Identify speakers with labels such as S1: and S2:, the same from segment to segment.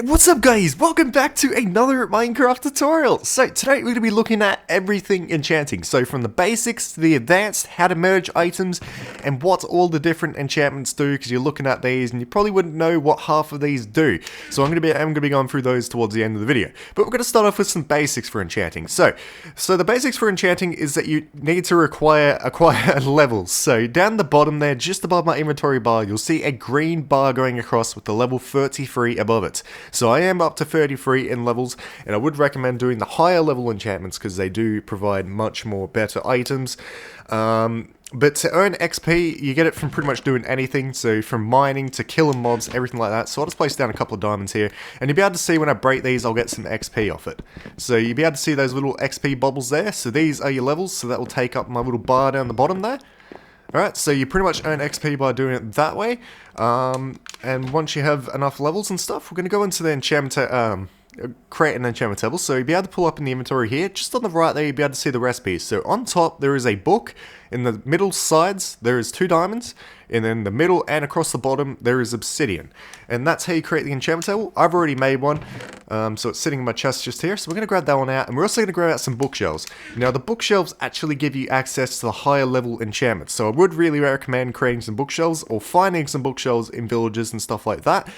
S1: Hey, what's up guys? Welcome back to another Minecraft tutorial. So today we're going to be looking at everything enchanting. So from the basics to the advanced, how to merge items, and what all the different enchantments do, because you're looking at these and you probably wouldn't know what half of these do. So I'm going to be going through those towards the end of the video. But we're going to start off with some basics for enchanting. So the basics for enchanting is that you need to acquire levels. So down the bottom there, just above my inventory bar, you'll see a green bar going across with the level 33 above it. So I am up to 33 in levels, and I would recommend doing the higher level enchantments because they do provide much more better items. But to earn XP, you get it from pretty much doing anything, so from mining to killing mobs, everything like that. So I'll just place down a couple of diamonds here, and you'll be able to see when I break these, I'll get some XP off it. So you'll be able to see those little XP bubbles there. So these are your levels, so that will take up my little bar down the bottom there. Alright, so you pretty much earn XP by doing it that way, and once you have enough levels and stuff, we're going to go into the enchantment, create an enchantment table. So you'll be able to pull up in the inventory here, just on the right there, you'll be able to see the recipes. So on top, there is a book, in the middle sides, there is 2 diamonds, and then the middle and across the bottom, there is obsidian. And that's how you create the enchantment table. I've already made one, so it's sitting in my chest just here. So we're going to grab that one out, and we're also going to grab out some bookshelves. Now, the bookshelves actually give you access to the higher level enchantments. So I would really recommend creating some bookshelves, or finding some bookshelves in villages and stuff like that,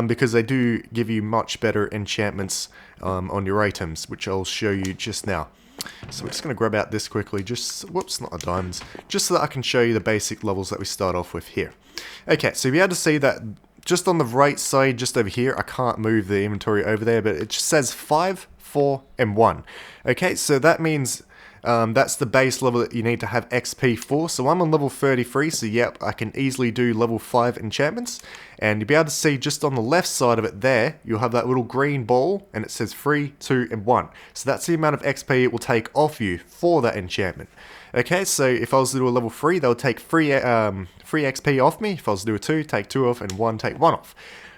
S1: because they do give you much better enchantments on your items, which I'll show you just now. So we're just going to grab out this quickly, just, whoops, not the diamonds, just so that I can show you the basic levels that we start off with here. Okay, so you'll be able to see that just on the right side, just over here, I can't move the inventory over there, but it just says 5, 4, and 1. Okay, so that means that's the base level that you need to have XP for. So I'm on level 33, so yep, I can easily do level 5 enchantments. And you'll be able to see just on the left side of it there, you'll have that little green ball, and it says 3, 2, and 1. So that's the amount of XP it will take off you for that enchantment. Okay, so if I was to do a level 3, that would take 3 XP off me. If I was to do a 2, take 2 off, and 1, take 1 off.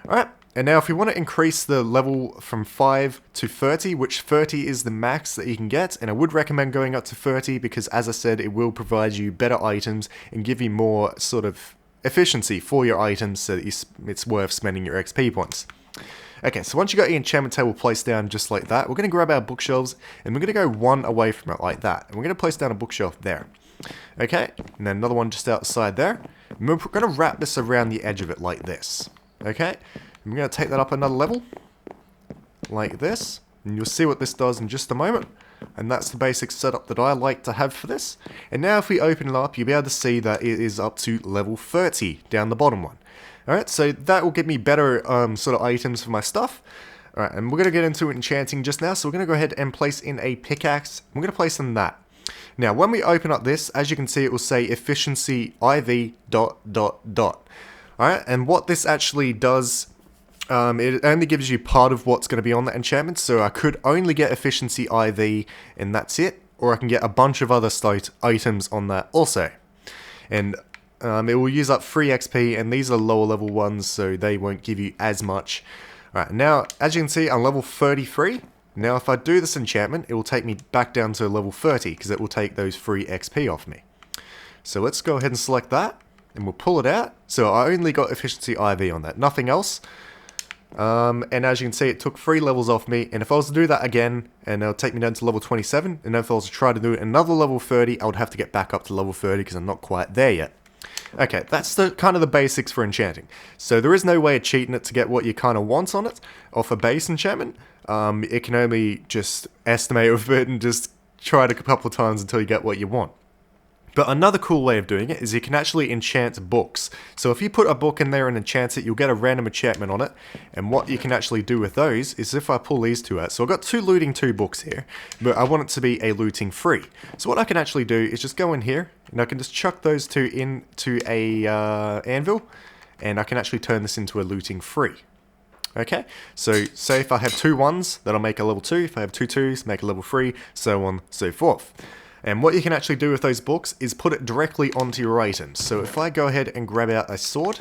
S1: Alright. And now if you want to increase the level from 5 to 30, which 30 is the max that you can get, and I would recommend going up to 30 because, as I said, it will provide you better items and give you more sort of efficiency for your items, so that it's worth spending your XP points. Okay, so once you got your enchantment table placed down just like that, we're going to grab our bookshelves and we're going to go one away from it like that. And we're going to place down a bookshelf there. Okay, and then another one just outside there. And we're going to wrap this around the edge of it like this. Okay. I'm going to take that up another level, like this, and you'll see what this does in just a moment. And that's the basic setup that I like to have for this. And now if we open it up, you'll be able to see that it is up to level 30 down the bottom one. Alright, so that will give me better sort of items for my stuff. Alright, and we're going to get into enchanting just now, so we're going to go ahead and place in a pickaxe. We're going to place in that. Now, when we open up this, as you can see, it will say efficiency IV ... Alright, and what this actually does, it only gives you part of what's going to be on that enchantment, so I could only get efficiency IV and that's it, or I can get a bunch of other items on that also. And it will use up 3 XP, and these are lower level ones, so they won't give you as much. Alright, now, as you can see, I'm level 33. Now, if I do this enchantment, it will take me back down to level 30, because it will take those 3 XP off me. So let's go ahead and select that, and we'll pull it out. So I only got efficiency IV on that, nothing else. And as you can see, it took 3 levels off me, and if I was to do that again, and it'll take me down to level 27, and if I was to try to do another level 30, I would have to get back up to level 30, because I'm not quite there yet. Okay, that's the kind of the basics for enchanting. So there is no way of cheating it to get what you kind of want on it, off a base enchantment. It can only just estimate with it and just try it a couple of times until you get what you want. But another cool way of doing it is you can actually enchant books. So if you put a book in there and enchant it, you'll get a random enchantment on it. And what you can actually do with those is if I pull these 2 out. So I've got 2 looting 2 books here, but I want it to be a looting 3. So what I can actually do is just go in here, and I can just chuck those 2 into a anvil, and I can actually turn this into a looting 3. Okay, so say if I have 2 1s, that'll make a level 2. If I have 2 2s, make a level 3, so on, so forth. And what you can actually do with those books is put it directly onto your items. So if I go ahead and grab out a sword,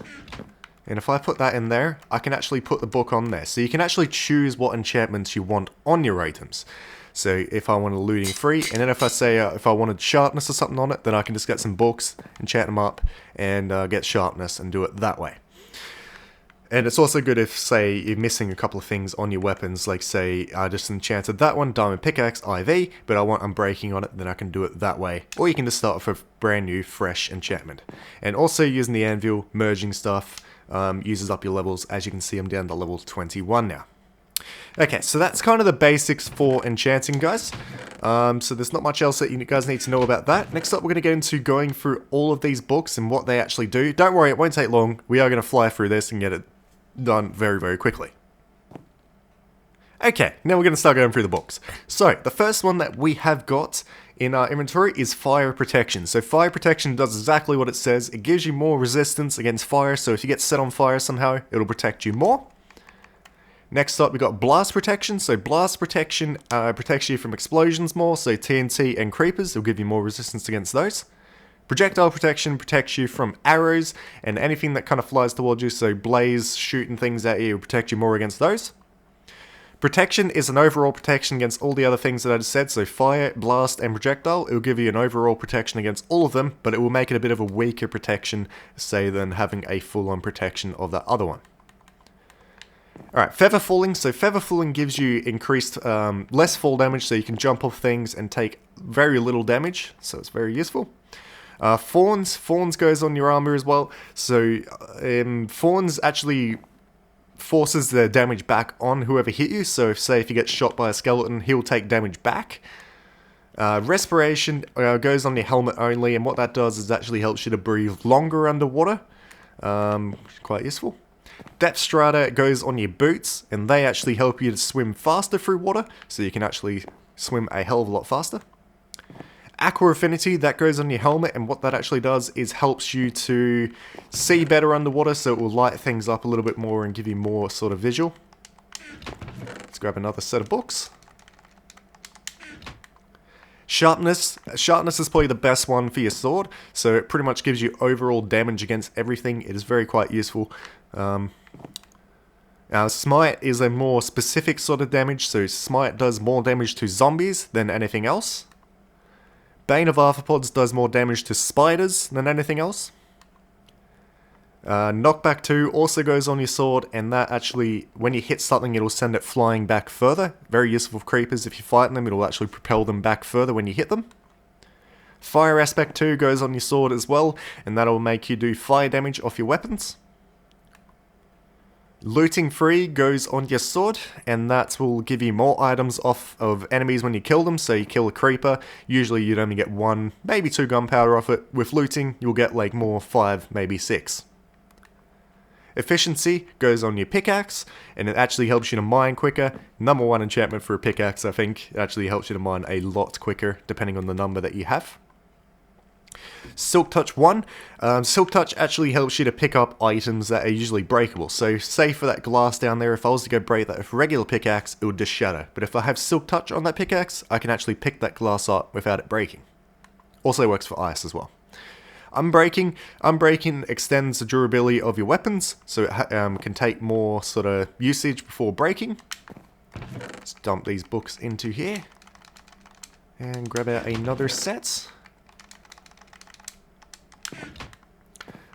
S1: and if I put that in there, I can actually put the book on there. So you can actually choose what enchantments you want on your items. So if I want a looting 3, and then if I say if I wanted sharpness or something on it, then I can just get some books, enchant them up, and get sharpness and do it that way. And it's also good if, say, you're missing a couple of things on your weapons, like, say, I just enchanted that one, Diamond Pickaxe, IV, but I want Unbreaking on it, then I can do it that way. Or you can just start with a brand new, fresh enchantment. And also using the anvil, merging stuff, uses up your levels, as you can see I'm down to level 21 now. Okay, so that's kind of the basics for enchanting, guys. So there's not much else that you guys need to know about that. Next up, we're going to get into going through all of these books and what they actually do. Don't worry, it won't take long. We are going to fly through this and get it done very, very quickly. Okay, now we're going to start going through the books. So, the first one that we have got in our inventory is Fire Protection. So Fire Protection does exactly what it says. It gives you more resistance against fire, so if you get set on fire somehow, it'll protect you more. Next up, we got Blast Protection. So Blast Protection protects you from explosions more, so TNT and creepers, it'll give you more resistance against those. Projectile Protection protects you from arrows and anything that kind of flies towards you, so blaze, shooting things at you will protect you more against those. Protection is an overall protection against all the other things that I just said, so fire, blast, and projectile. It will give you an overall protection against all of them, but it will make it a bit of a weaker protection, say, than having a full-on protection of that other one. Alright, Feather Falling. So Feather Falling gives you increased, less fall damage, so you can jump off things and take very little damage, so it's very useful. Fawns goes on your armor as well, so Fawns actually forces the damage back on whoever hit you, so say if you get shot by a skeleton, he'll take damage back. Respiration goes on your helmet only, and what that does is actually helps you to breathe longer underwater, quite useful. Depth Strata goes on your boots, and they actually help you to swim faster through water, so you can actually swim a hell of a lot faster. Aqua Affinity, that goes on your helmet, and what that actually does is helps you to see better underwater, so it will light things up a little bit more and give you more sort of visual. Let's grab another set of books. Sharpness. Sharpness is probably the best one for your sword, so it pretty much gives you overall damage against everything. It is very quite useful. Smite is a more specific sort of damage, so Smite does more damage to zombies than anything else. Bane of Arthropods does more damage to spiders than anything else. Knockback 2 also goes on your sword, and that actually, when you hit something, it'll send it flying back further. Very useful for creepers. If you're fighting them, it'll actually propel them back further when you hit them. Fire Aspect 2 goes on your sword as well, and that'll make you do fire damage off your weapons. Looting Free goes on your sword, and that will give you more items off of enemies when you kill them. So you kill a creeper, usually you'd only get 1, maybe 2 gunpowder off it. With looting, you'll get like more 5, maybe 6. Efficiency goes on your pickaxe, and it actually helps you to mine quicker. Number 1 enchantment for a pickaxe, I think. It actually helps you to mine a lot quicker, depending on the number that you have. Silk Touch 1. Silk Touch actually helps you to pick up items that are usually breakable. So say for that glass down there, if I was to go break that with a regular pickaxe, it would just shatter. But if I have Silk Touch on that pickaxe, I can actually pick that glass up without it breaking. Also works for ice as well. Unbreaking. Unbreaking extends the durability of your weapons, so it can take more sort of usage before breaking. Let's dump these books into here. And grab out another set.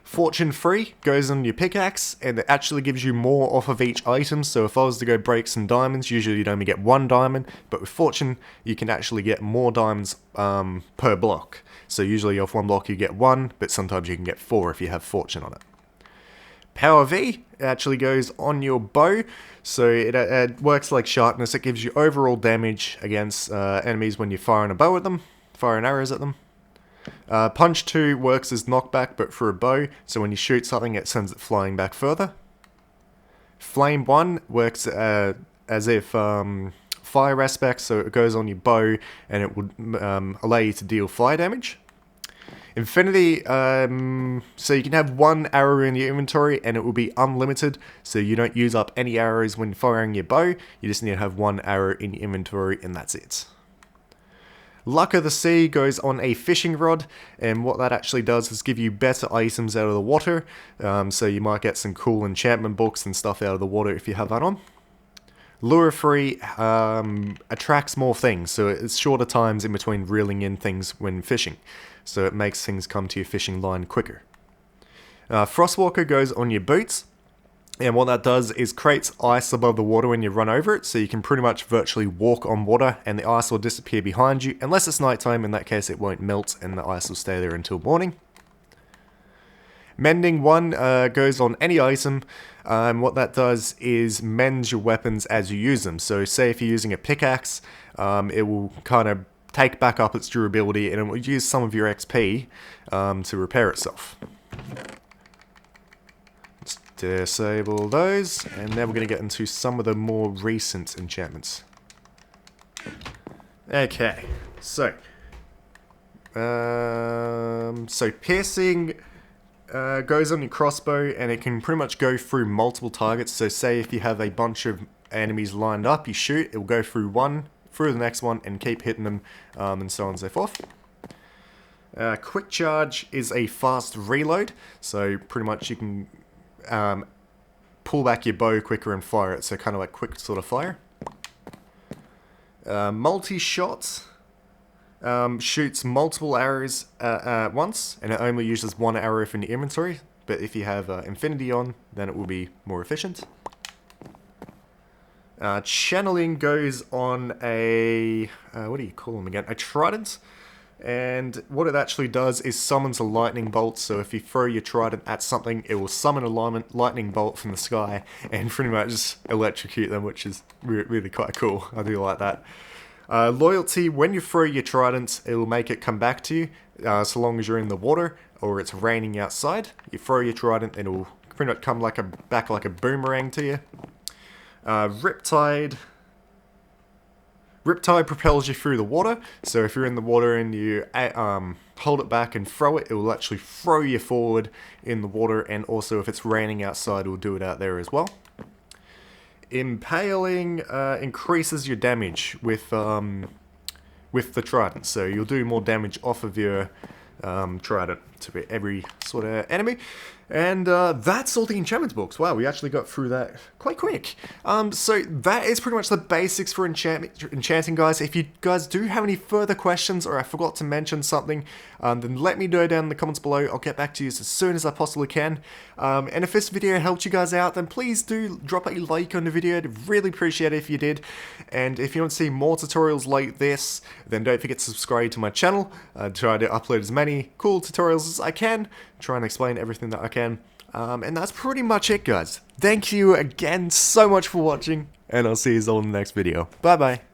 S1: Fortune Free goes on your pickaxe, and it actually gives you more off of each item. So if I was to go break some diamonds, usually you'd only get 1 diamond, but with Fortune, you can actually get more diamonds per block. So usually off 1 block you get 1, but sometimes you can get 4 if you have Fortune on it. Power V actually goes on your bow, so it works like Sharpness. It gives you overall damage against enemies when you're firing a bow at them, firing arrows at them. Punch 2 works as knockback, but for a bow, so when you shoot something, it sends it flying back further. Flame 1 works as if fire aspect, so it goes on your bow, and it would allow you to deal fire damage. Infinity, so you can have 1 arrow in your inventory, and it will be unlimited, so you don't use up any arrows when firing your bow. You just need to have 1 arrow in your inventory, and that's it. Luck of the Sea goes on a fishing rod, and what that actually does is give you better items out of the water, so you might get some cool enchantment books and stuff out of the water if you have that on. Lure Free attracts more things, so it's shorter times in between reeling in things when fishing, so it makes things come to your fishing line quicker. Frostwalker goes on your boots, And what that does is creates ice above the water when you run over it, so you can pretty much virtually walk on water and the ice will disappear behind you. Unless it's nighttime, in that case it won't melt and the ice will stay there until morning. Mending 1 goes on any item. What that does is mends your weapons as you use them. So say if you're using a pickaxe, it will kind of take back up its durability and it will use some of your XP to repair itself. Let's disable those, and now we're going to get into some of the more recent enchantments. Okay, so piercing goes on your crossbow, and it can pretty much go through multiple targets. So say if you have a bunch of enemies lined up, you shoot, it will go through one, through the next one, and keep hitting them, and so on and so forth. Quick charge is a fast reload, so pretty much you can pull back your bow quicker and fire it, so kind of like quick sort of fire. Multi-shot shoots multiple arrows at once, and it only uses one arrow from the inventory, but if you have infinity on, then it will be more efficient. Channeling goes on a, what do you call them again? A trident. And what it actually does is summons a lightning bolt, so if you throw your trident at something, it will summon a lightning bolt from the sky and pretty much just electrocute them, which is really quite cool. I do like that. Loyalty, when you throw your trident, it will make it come back to you, so long as you're in the water or it's raining outside. You throw your trident and it will pretty much come back like a boomerang to you. Riptide propels you through the water, so if you're in the water and you hold it back and throw it, it will actually throw you forward in the water, and also if it's raining outside, it will do it out there as well. Impaling increases your damage with the trident, so you'll do more damage off of your trident to every sort of enemy. And that's all the enchantment books. Wow, we actually got through that quite quick. So that is pretty much the basics for enchanting, guys. If you guys do have any further questions or I forgot to mention something, then let me know down in the comments below. I'll get back to you as soon as I possibly can. And if this video helped you guys out, then please do drop a like on the video. I'd really appreciate it if you did. And if you want to see more tutorials like this, then don't forget to subscribe to my channel. I try to upload as many cool tutorials as I can, try and explain everything that I can. And that's pretty much it, guys. Thank you again so much for watching, and I'll see you all in the next video. Bye bye.